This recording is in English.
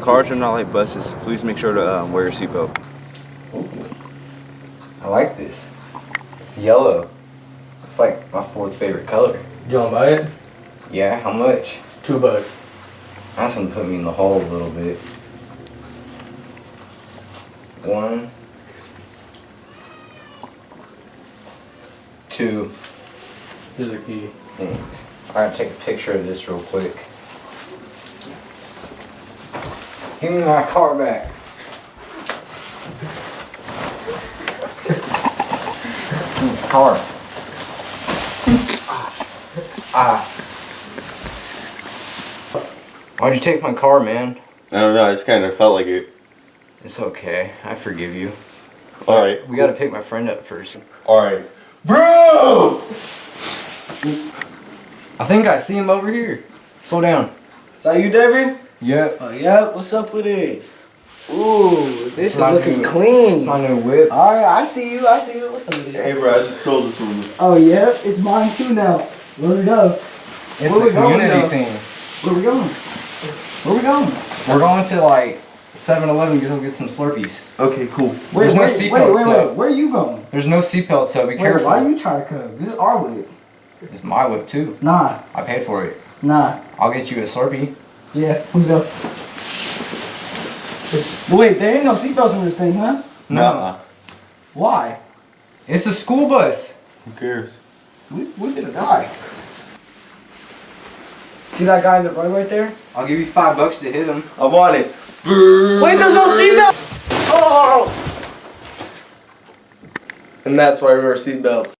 cars are not like buses. Please make sure to wear your seatbelt. I like this. It's yellow. It's like my fourth favorite color. You wanna buy it? Yeah, how much? $2. That's gonna put me in the hole a little bit. 1, 2. Here's a key. Thanks. I gotta take a picture of this real quick. Give me my car back. Car. Why'd you take my car, man? I don't know, I just kind of felt like it. It's okay. I forgive you. Alright. We gotta pick my friend up first. Alright. Bro! I think I see him over here. Slow down. Is that you, Devin? Yep. Oh, yeah. What's up with it? Ooh, this is my looking new- clean. It's my new whip. Alright, I see you. I see you. What's up with it? Hey bro, I just stole this from you. Oh, yeah. It's mine too now. Let's go. It's Where a we going community now? thing. Where we going? Where we going? We're going to like 7-Eleven to go get some Slurpees. Okay, cool. There's no seatbelts, so Where are you going? there's no seatbelt, so be Wait, careful. why you trying to come? This is our whip. It's my whip too. Nah, I paid for it. nah. I'll get you a Slurpee. Yeah, let's go. Wait, there ain't no seatbelts in this thing, huh? Nuh-uh. Why? It's a school bus. Who cares? We finna die. See that guy in the road right there? I'll give you $5 to hit him. I want it. Wait, there's no seatbelt! Oh! And that's why we wear seatbelts.